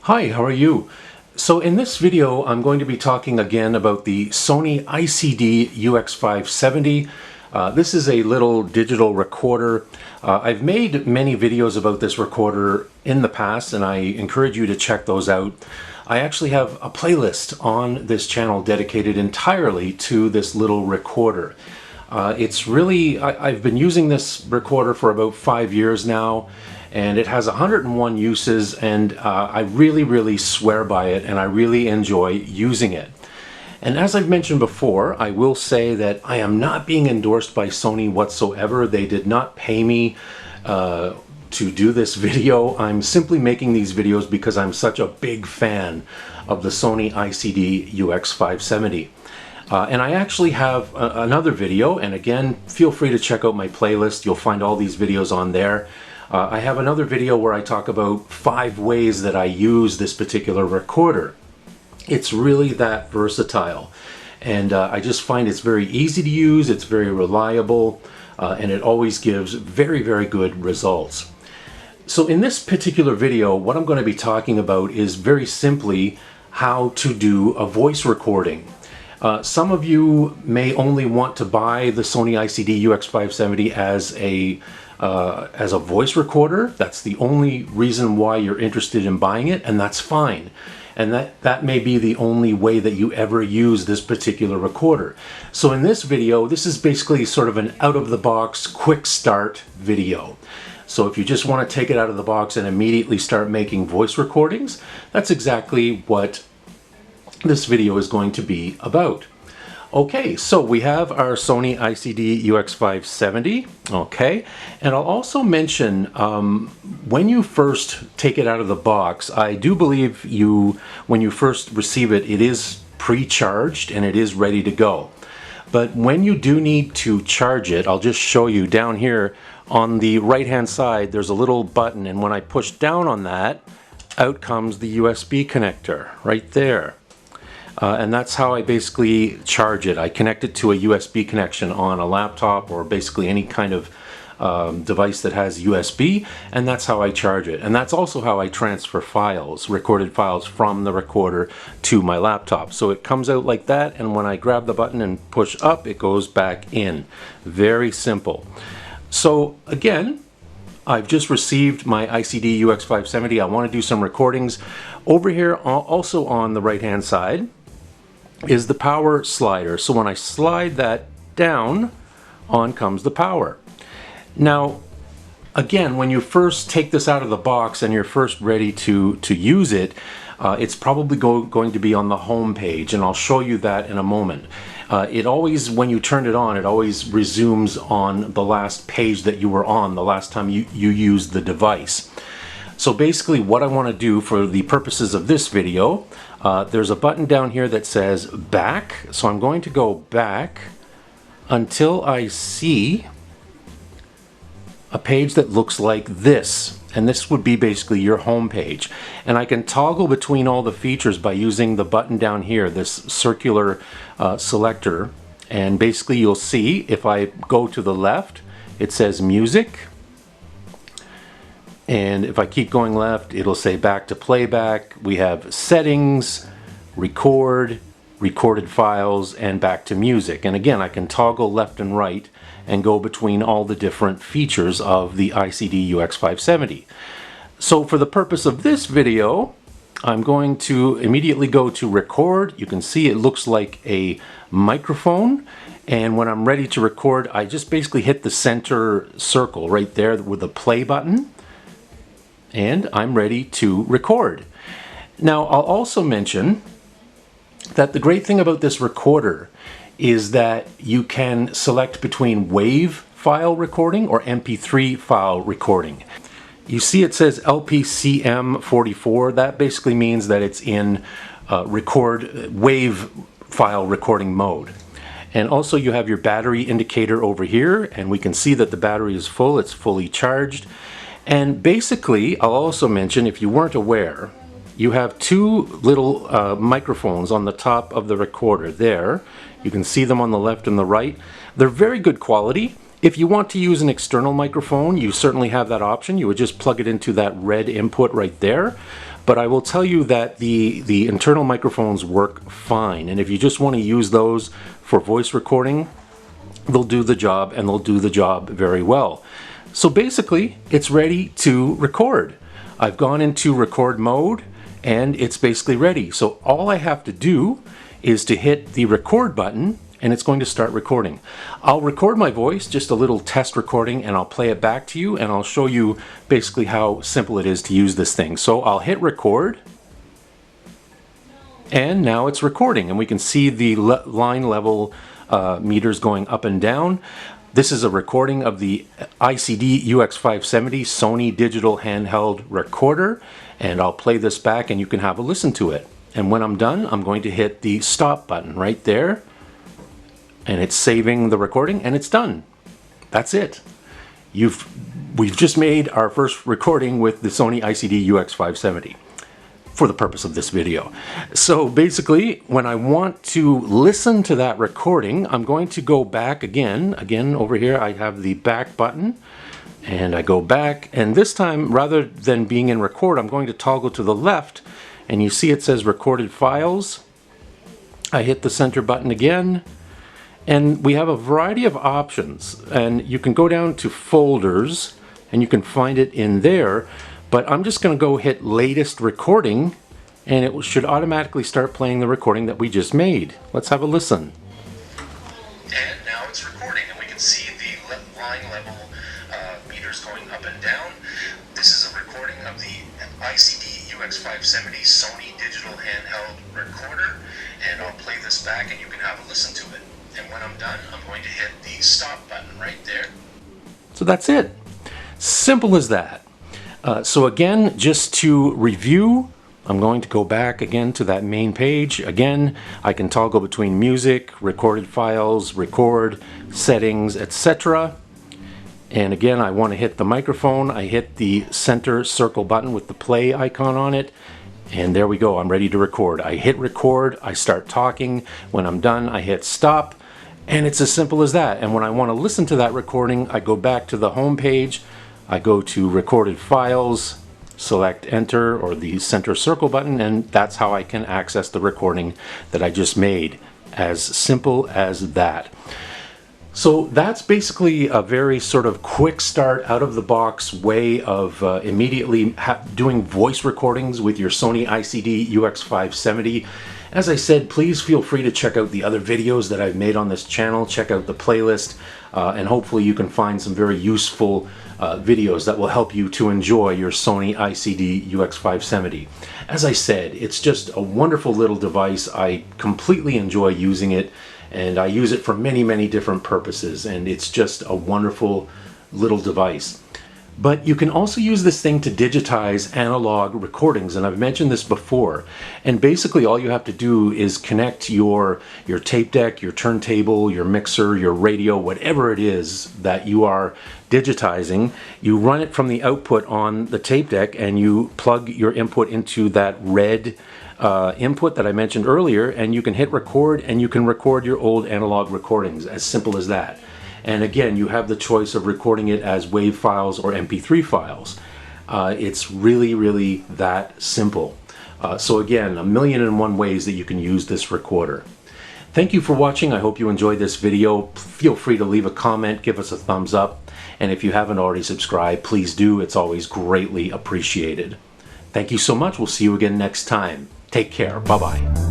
Hi, how are you? So in this video, I'm going to be talking again about the Sony ICD UX570. This is a little digital recorder. I've made many videos about this recorder in the past, and I encourage you to check those out. I actually have a playlist on this channel dedicated entirely to this little recorder. I've been using this recorder for about 5 years now, and it has 101 uses, and I really swear by it, and I really enjoy using it. And as I've mentioned before, I will say that I am not being endorsed by Sony whatsoever. They did not pay me to do this video. I'm simply making these videos because I'm such a big fan of the Sony ICD UX570. And I actually have another video, and again, feel free to check out my playlist. You'll find all these videos on there. I have another video where I talk about 5 ways that I use this particular recorder. It's really that versatile, and I just find it's very easy to use, it's very reliable, and it always gives very good results. So in this particular video, what I'm going to be talking about is very simply how to do a voice recording. Some of you may only want to buy the Sony ICD UX570 as a voice recorder. That's the only reason why you're interested in buying it, and that's fine. And that may be the only way that you ever use this particular recorder. So in this video, this is basically sort of an out-of-the-box quick start video. So if you just want to take it out of the box and immediately start making voice recordings, that's exactly what this video is going to be about. Okay, so we have our Sony ICD UX570, okay, and I'll also mention when you first take it out of the box, I do believe when you first receive it, it is pre-charged and it is ready to go. But when you do need to charge it, I'll just show you down here on the right hand side, there's a little button, and when I push down on that, out comes the USB connector right there. And that's how I basically charge it. I connect it to a USB connection on a laptop or basically any kind of device that has USB, and that's how I charge it. And that's also how I transfer files, recorded files from the recorder to my laptop. So it comes out like that, and when I grab the button and push up, it goes back in. Very simple. So again, I've just received my ICD UX570. I want to do some recordings. Over here, also on the right hand side, is the power slider. So when I slide that down, on comes the power. Now, again, when you first take this out of the box and you're first ready to use it, it's probably going to be on the home page, and I'll show you that in a moment. It always, when you turn it on, it always resumes on the last page that you were on the last time you used the device. So basically what I want to do for the purposes of this video, there's a button down here that says back. So I'm going to go back until I see a page that looks like this. And this would be basically your home page. And I can toggle between all the features by using the button down here, this circular selector. And basically you'll see if I go to the left, it says music. And if I keep going left, it'll say back to playback. We have settings, record, recorded files, and back to music. And again, I can toggle left and right and go between all the different features of the ICD UX570. So for the purpose of this video, I'm going to immediately go to record. You can see it looks like a microphone. And when I'm ready to record, I just basically hit the center circle right there with the play button. And I'm ready to record. Now, I'll also mention that the great thing about this recorder is that you can select between WAV file recording or MP3 file recording. You see it says LPCM44. That basically means that it's in WAV file recording mode. And also you have your battery indicator over here, and we can see that the battery is full, it's fully charged. And basically, I'll also mention, if you weren't aware, you have 2 little microphones on the top of the recorder there. You can see them on the left and the right. They're very good quality. If you want to use an external microphone, you certainly have that option. You would just plug it into that red input right there. but I will tell you that the internal microphones work fine, and if you just want to use those for voice recording, they'll do the job, and they'll do the job very well. So basically, it's ready to record. I've gone into record mode, and it's basically ready. So all I have to do is to hit the record button, and it's going to start recording. I'll record my voice, just a little test recording, and I'll play it back to you, and I'll show you basically how simple it is to use this thing. So I'll hit record, and now it's recording, and we can see the line level meters going up and down. This is a recording of the ICD UX570 Sony digital handheld recorder, and I'll play this back and you can have a listen to it. And when I'm done, I'm going to hit the stop button right there, and it's saving the recording, and it's done. That's it. We've just made our first recording with the Sony ICD UX570 for the purpose of this video. So basically, when I want to listen to that recording, I'm going to go back again over here. I have the back button, and I go back, and this time, rather than being in record, I'm going to toggle to the left, and you see it says recorded files. I hit the center button again, and we have a variety of options, and you can go down to folders and you can find it in there, but I'm just going to go hit latest recording, and it should automatically start playing the recording that we just made. Let's have a listen. And now it's recording, and we can see the line level meters going up and down. This is a recording of the ICD UX570 Sony digital handheld recorder, and I'll play this back and you can have a listen to it. And when I'm done, I'm going to hit the stop button right there. So that's it. Simple as that. So again, just to review, I'm going to go back again to that main page. Again, I can toggle between music, recorded files, record, settings, etc. And again, I want to hit the microphone. I hit the center circle button with the play icon on it. And there we go, I'm ready to record. I hit record, I start talking. When I'm done, I hit stop. And it's as simple as that. And when I want to listen to that recording, I go back to the home page. I go to recorded files, select enter or the center circle button, and that's how I can access the recording that I just made. As simple as that. So that's basically a very sort of quick start, out of the box way of immediately doing voice recordings with your Sony ICD UX570. As I said, please feel free to check out the other videos that I've made on this channel. Check out the playlist, and hopefully you can find some very useful videos that will help you to enjoy your Sony ICD UX570. As I said, it's just a wonderful little device. I completely enjoy using it, and I use it for many, many different purposes, and it's just a wonderful little device. But you can also use this thing to digitize analog recordings, and I've mentioned this before. And basically all you have to do is connect your tape deck, your turntable, your mixer, your radio, whatever it is that you are digitizing. You run it from the output on the tape deck, and you plug your input into that red input that I mentioned earlier, and you can hit record, and you can record your old analog recordings. As simple as that. And again, you have the choice of recording it as WAV files or MP3 files. It's really, really that simple. So again, 1,000,001 ways that you can use this recorder. Thank you for watching. I hope you enjoyed this video. Feel free to leave a comment, give us a thumbs up, and if you haven't already subscribed, please do. It's always greatly appreciated. Thank you so much. We'll see you again next time. Take care. Bye-bye.